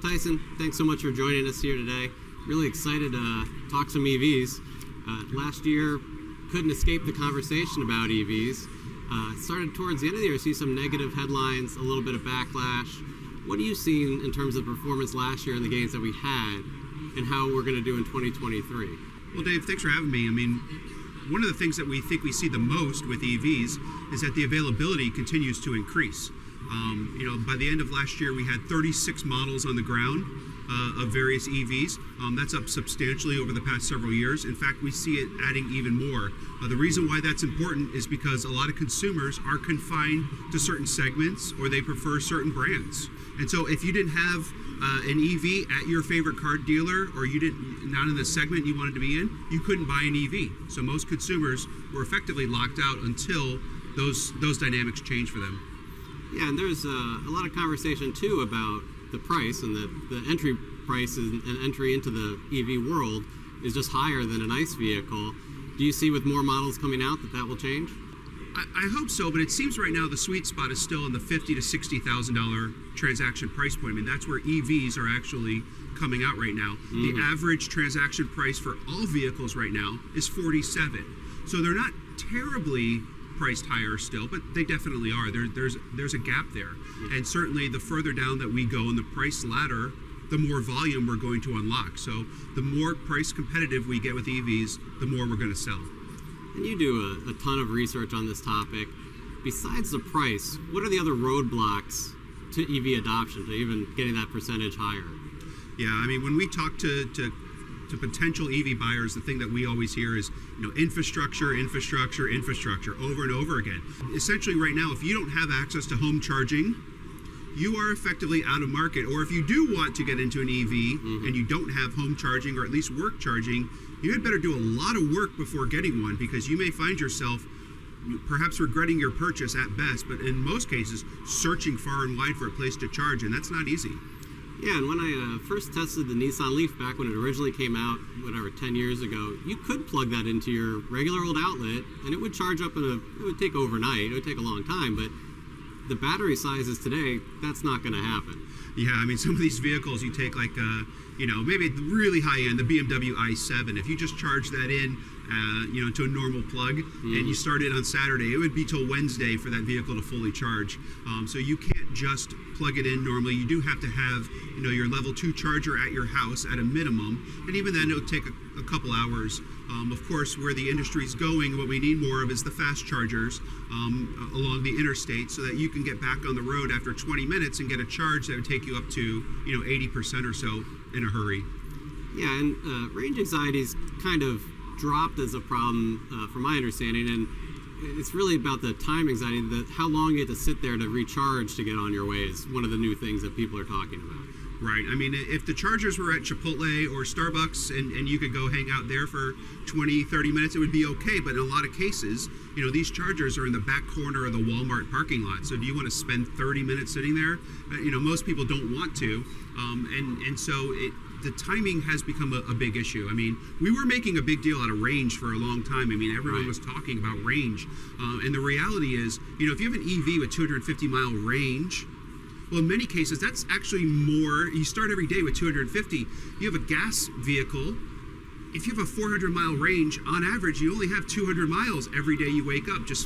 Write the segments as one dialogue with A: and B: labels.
A: Tyson, thanks so much for joining us here today. Really excited to talk some EVs. Last year, couldn't escape the conversation about EVs. Started towards the end of the year, see some negative headlines, a little bit of backlash. What are you seeing in terms of performance last year and the gains that we had, and how we're going to do in 2023?
B: Well, Dave, thanks for having me. I mean, one of the things that we think we see the most with EVs is that the availability continues to increase. By the end of last year, we had 36 models on the ground of various EVs. That's up substantially over the past several years. In fact, we see it adding even more. The reason why that's important is because a lot of consumers are confined to certain segments, or they prefer certain brands. And so if you didn't have an EV at your favorite car dealer, or not in the segment you wanted to be in, you couldn't buy an EV. So most consumers were effectively locked out until those dynamics changed for them.
A: Yeah, and there's a lot of conversation too about the price, and the entry price and entry into the EV world is just higher than an ICE vehicle. Do you see with more models coming out that will change?
B: I hope so, but it seems right now the sweet spot is still in the $50,000 to $60,000 transaction price point. I mean, that's where EVs are actually coming out right now. Mm-hmm. The average transaction price for all vehicles right now is $47,000. So they're not terribly priced higher still, but they definitely are. There's a gap there. And certainly the further down that we go in the price ladder, the more volume we're going to unlock. So the more price competitive we get with EVs, the more we're going to sell.
A: And you do a ton of research on this topic. Besides the price, what are the other roadblocks to EV adoption, to even getting that percentage higher?
B: Yeah, I mean, when we talk to potential EV buyers, the thing that we always hear is, infrastructure over and over again. Essentially right now, if you don't have access to home charging, you are effectively out of market. Or if you do want to get into an EV and you don't have home charging, or at least work charging, you had better do a lot of work before getting one, because you may find yourself perhaps regretting your purchase at best, but in most cases searching far and wide for a place to charge, and that's not easy.
A: Yeah, and when I first tested the Nissan Leaf back when it originally came out, 10 years ago, you could plug that into your regular old outlet, and it would charge up it would take overnight, it would take a long time, but the battery sizes today, that's not going to happen.
B: Yeah, I mean, some of these vehicles you take maybe really high end, the BMW i7, if you just charge that in, to a normal plug, and you start it on Saturday, it would be till Wednesday for that vehicle to fully charge. So you can't just plug it in normally. You do have to have, your level 2 charger at your house at a minimum, and even then it'll take a couple hours. Of course, where the industry's going, what we need more of is the fast chargers along the interstate, so that you can get back on the road after 20 minutes and get a charge that would take you up to 80% or so in a hurry.
A: Yeah, and range anxiety's kind of dropped as a problem from my understanding, and it's really about the time anxiety, how long you have to sit there to recharge to get on your way is one of the new things that people are talking about.
B: Right. I mean, if the chargers were at Chipotle or Starbucks and you could go hang out there for 20, 30 minutes, it would be okay. But in a lot of cases, these chargers are in the back corner of the Walmart parking lot. So do you want to spend 30 minutes sitting there? Most people don't want to. So the timing has become a big issue. I mean, we were making a big deal out of range for a long time. I mean, everyone was talking about range. And the reality is, if you have an EV with 250-mile range, well, in many cases, that's actually more. You start every day with 250. You have a gas vehicle. If you have a 400-mile range, on average, you only have 200 miles every day you wake up, just,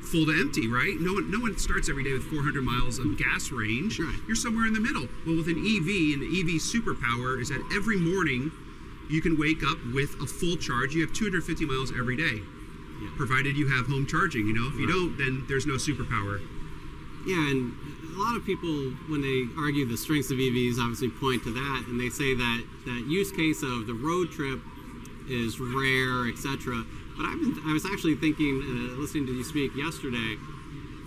B: full to empty, right? No one starts every day with 400 miles of gas range.
A: Right.
B: You're somewhere in the middle. Well, with an EV, and the EV superpower is that every morning you can wake up with a full charge. You have 250 miles every day, provided you have home charging. If you don't, then there's no superpower.
A: Yeah, and a lot of people, when they argue the strengths of EVs, obviously point to that, and they say that use case of the road trip is rare, etc. But I was actually thinking, listening to you speak yesterday,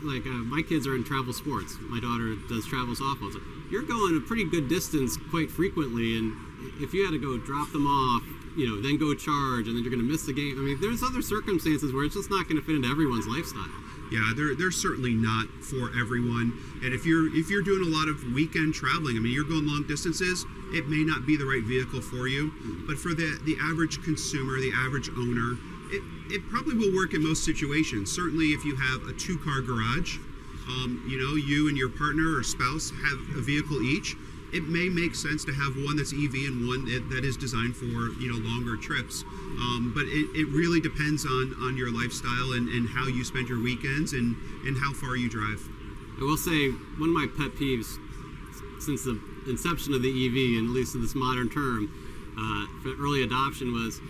A: my kids are in travel sports. My daughter does travel softball. So you're going a pretty good distance quite frequently, and if you had to go drop them off, then go charge, and then you're going to miss the game. I mean, there's other circumstances where it's just not going to fit into everyone's lifestyle.
B: Yeah, they're certainly not for everyone. And if you're doing a lot of weekend traveling, I mean, you're going long distances, it may not be the right vehicle for you. But for the average consumer, the average owner, it probably will work in most situations. Certainly if you have a 2-car garage, you and your partner or spouse have a vehicle each, it may make sense to have one that's EV and one that is designed for longer trips. But it really depends on your lifestyle and how you spend your weekends and how far you drive.
A: I will say one of my pet peeves since the inception of the EV, and at least in this modern term, for early adoption was,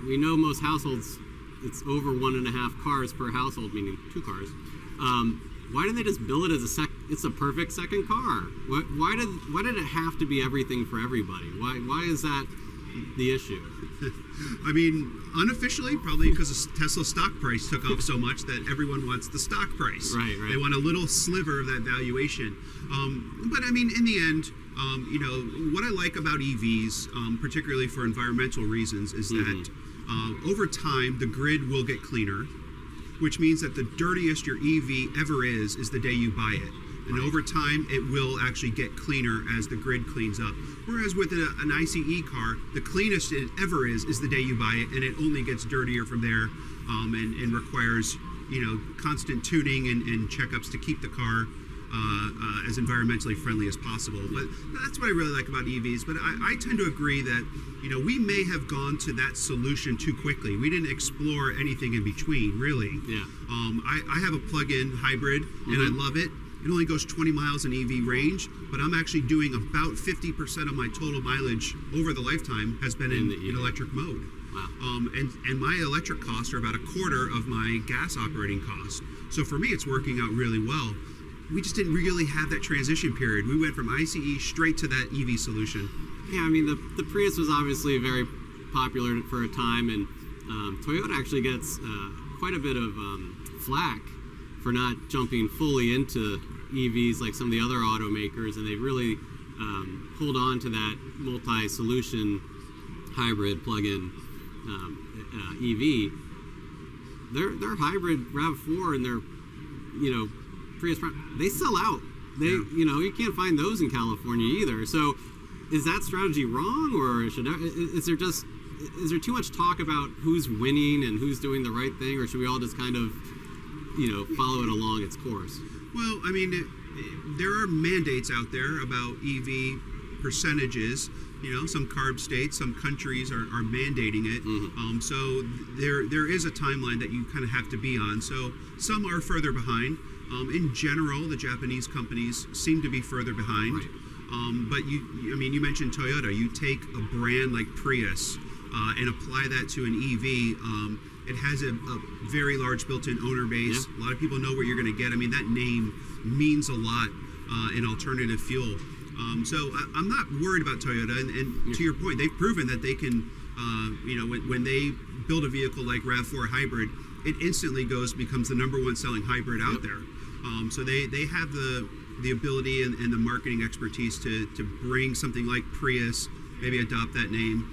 A: we know most households, it's over 1.5 cars per household, meaning 2 cars. Why didn't they just bill it as it's a perfect second car? Why did it have to be everything for everybody? Why is that the issue?
B: I mean, unofficially, probably because Tesla's stock price took off so much that everyone wants the stock price.
A: Right.
B: They want a little sliver of that valuation. But I mean, in the end, what I like about EVs, particularly for environmental reasons, is that over time the grid will get cleaner, which means that the dirtiest your EV ever is the day you buy it. And over time, it will actually get cleaner as the grid cleans up. Whereas with an ICE car, the cleanest it ever is the day you buy it, and it only gets dirtier from there, and requires constant tuning and checkups to keep the car as environmentally friendly as possible. But that's what I really like about EVs. But I tend to agree that we may have gone to that solution too quickly. We didn't explore anything in between, really.
A: Yeah.
B: I have a plug-in hybrid, and I love it. It only goes 20 miles in EV range, but I'm actually doing about 50% of my total mileage over the lifetime has been in electric mode.
A: Wow.
B: And my electric costs are about 1/4 of my gas operating costs. So for me, it's working out really well. We just didn't really have that transition period. We went from ICE straight to that EV solution.
A: Yeah, I mean, the Prius was obviously very popular for a time, and Toyota actually gets quite a bit of flack for not jumping fully into EVs like some of the other automakers, and they really hold on to that multi-solution hybrid plug-in EV. Their hybrid RAV4 and their Prius, they sell out. You can't find those in California either. So is that strategy wrong, or is there too much talk about who's winning and who's doing the right thing, or should we all just kind of follow it along its course?
B: Well, I mean, there are mandates out there about EV percentages. Some CARB states, some countries are mandating it. So there is a timeline that you kind of have to be on. So some are further behind. In general, the Japanese companies seem to be further behind.
A: Right.
B: But you mentioned Toyota. You take a brand like Prius and apply that to an EV. It has a very large built-in owner base.
A: Yeah.
B: A lot of people know what you're going to get. I mean, that name means a lot in alternative fuel. So I'm not worried about Toyota. And to your point, they've proven that they can, when they build a vehicle like RAV4 hybrid, it instantly becomes the #1 selling hybrid out there. So they have the ability and the marketing expertise to bring something like Prius, maybe adopt that name.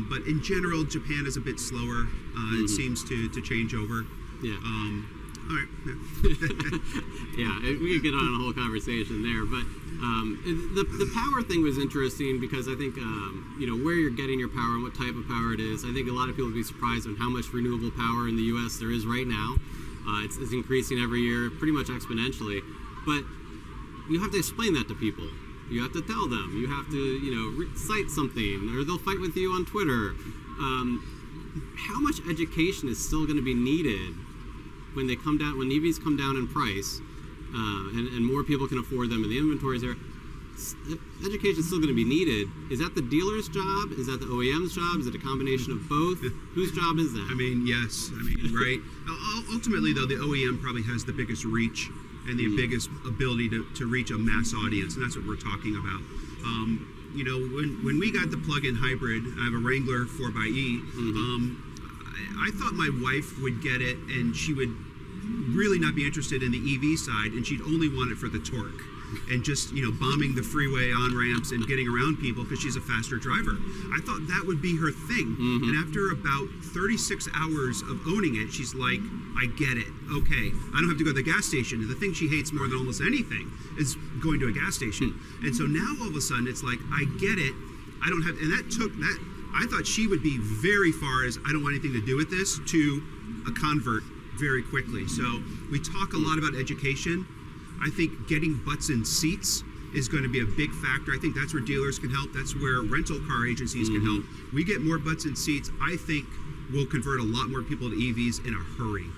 B: But in general, Japan is a bit slower. It seems to change over.
A: Yeah.
B: All right.
A: Yeah, we could get on a whole conversation there, but the power thing was interesting because I think where you're getting your power and what type of power it is. I think a lot of people would be surprised on how much renewable power in the U.S. there is right now. It's increasing every year, pretty much exponentially. But you have to explain that to people. You have to tell them. You have to cite something, or they'll fight with you on Twitter. How much education is still going to be needed when EVs come down in price, and more people can afford them, and the inventories there? Education is still going to be needed. Is that the dealer's job? Is that the OEM's job? Is it a combination of both? Whose job is that?
B: I mean, yes. I mean, right. Ultimately, though, the OEM probably has the biggest reach and the biggest ability to reach a mass audience, and that's what we're talking about. When we got the plug-in hybrid, I have a Wrangler 4xe. I thought my wife would get it, and she would really not be interested in the EV side, and she'd only want it for the torque and just bombing the freeway on ramps and getting around people because she's a faster driver. I thought that would be her thing. And after about 36 hours of owning it, she's like, I get it. Okay, I don't have to go to the gas station. The thing she hates more than almost anything is going to a gas station. And so now all of a sudden it's like, I get it. I don't have, and that took that. I thought she would be very far as I don't want anything to do with this to a convert very quickly. So we talk a lot about education. I think getting butts in seats is going to be a big factor. I think that's where dealers can help. That's where rental car agencies can help. We get more butts in seats. I think we'll convert a lot more people to EVs in a hurry.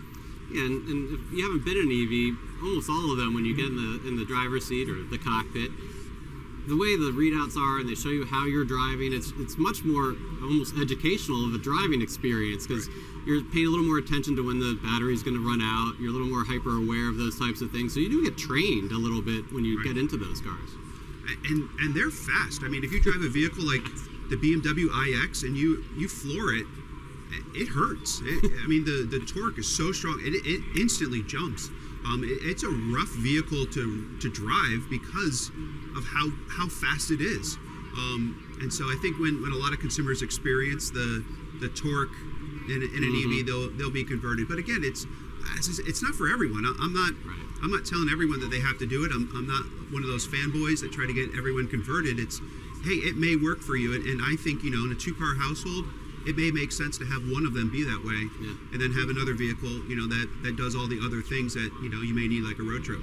A: Yeah, and if you haven't been in an EV, almost all of them, when you get in the driver's seat or the cockpit, the way the readouts are and they show you how you're driving, it's much more almost educational of a driving experience, because you're paying a little more attention to when the battery's going to run out. You're a little more hyper aware of those types of things. So you do get trained a little bit when you get into those cars.
B: And they're fast. I mean, if you drive a vehicle like the BMW iX and you floor it, it hurts. I mean, the torque is so strong, it instantly jumps. It's a rough vehicle to drive because of how fast it is. And so I think when a lot of consumers experience the torque in an EV, they'll be converted. But again, it's not for everyone. I'm not telling everyone that they have to do it. I'm not one of those fanboys that try to get everyone converted. It's, hey, it may work for you. And I think, in a 2-car household, it may make sense to have one of them be that way, and then have another vehicle, that does all the other things that, you may need, like a road trip.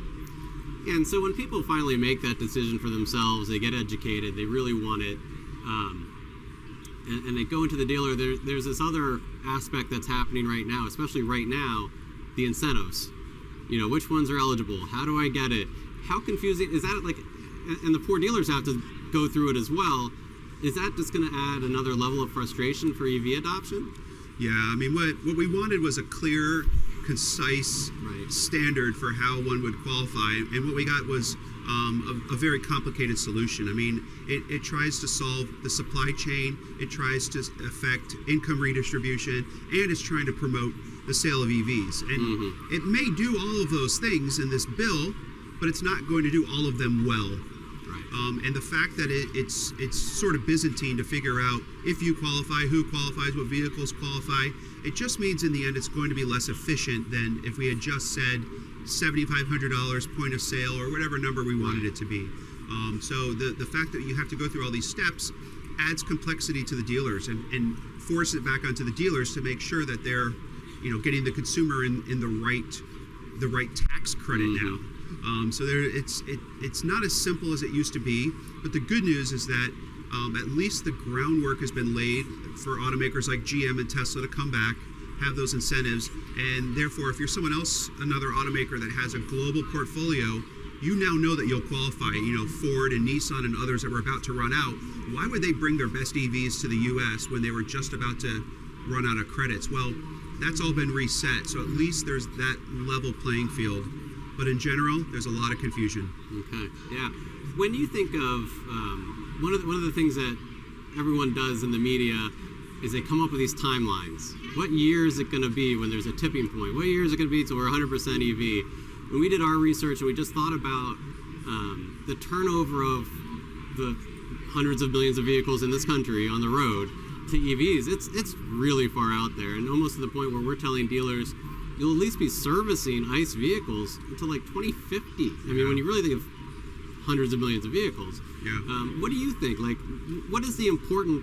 A: And so when people finally make that decision for themselves, they get educated, they really want it, and they go into the dealer, there's this other aspect that's happening right now, especially right now, the incentives. Which ones are eligible? How do I get it? How confusing is that? And the poor dealers have to go through it as well. Is that just going to add another level of frustration for EV adoption?
B: Yeah, I mean, what we wanted was a clear, concise standard for how one would qualify, and what we got was a very complicated solution. I mean, it tries to solve the supply chain, it tries to affect income redistribution, and it's trying to promote the sale of EVs. And it may do all of those things in this bill, but it's not going to do all of them well. And the fact that it's sort of Byzantine to figure out if you qualify, who qualifies, what vehicles qualify, it just means in the end it's going to be less efficient than if we had just said $7,500 point of sale or whatever number we wanted it to be. So the fact that you have to go through all these steps adds complexity to the dealers and force it back onto the dealers to make sure that they're getting the consumer in the right tax credit now. So it's not as simple as it used to be, but the good news is that at least the groundwork has been laid for automakers like GM and Tesla to come back, have those incentives, and therefore if you're someone else, another automaker that has a global portfolio, you now know that you'll qualify. Ford and Nissan and others that were about to run out, why would they bring their best EVs to the US when they were just about to run out of credits? Well, that's all been reset, so at least there's that level playing field. But in general, there's a lot of confusion. Okay,
A: yeah. When you think of one of the things that everyone does in the media is they come up with these timelines. What year is it going to be when there's a tipping point? What year is it going to be till we're 100% EV? When we did our research and we just thought about the turnover of the hundreds of millions of vehicles in this country on the road to EVs, it's really far out there, and almost to the point where we're telling dealers you'll at least be servicing ICE vehicles until like 2050. I mean, when you really think of hundreds of millions of vehicles, what do you think? Like, what is the important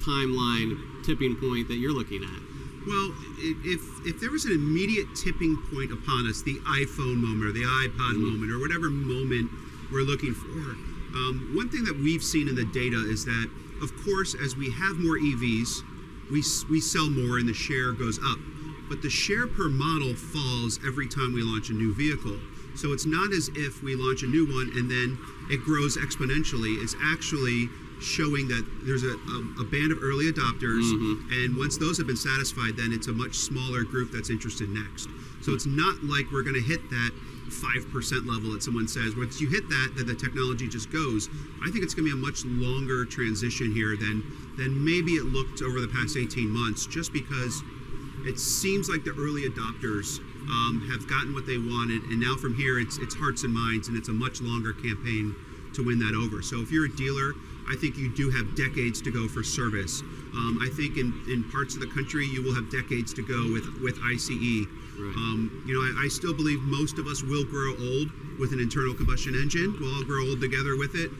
A: timeline tipping point that you're looking at?
B: Well, if there was an immediate tipping point upon us, the iPhone moment or the iPod moment or whatever moment we're looking for, one thing that we've seen in the data is that, of course, as we have more EVs, we sell more and the share goes up. But the share per model falls every time we launch a new vehicle. So it's not as if we launch a new one and then it grows exponentially. It's actually showing that there's a band of early adopters, and once those have been satisfied, then it's a much smaller group that's interested next. So it's not like we're going to hit that 5% level that someone says. Once you hit that, then the technology just goes. I think it's going to be a much longer transition here than maybe it looked over the past 18 months, just because it seems like the early adopters have gotten what they wanted, and now from here it's hearts and minds, and it's a much longer campaign to win that over. So if you're a dealer, I think you do have decades to go for service. I think in parts of the country you will have decades to go with ICE. Right. I still believe most of us will grow old with an internal combustion engine. We'll all grow old together with it.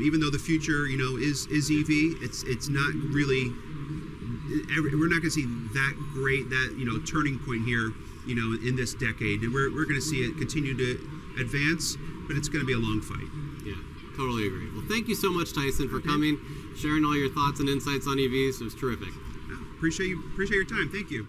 B: Even though the future, is EV, it's not really. We're not going to see that great turning point here, in this decade, and we're going to see it continue to advance, but it's going to be a long fight.
A: Yeah, totally agree. Well, thank you so much, Tyson, for coming, sharing all your thoughts and insights on EVs. It was terrific.
B: Appreciate your time. Thank you.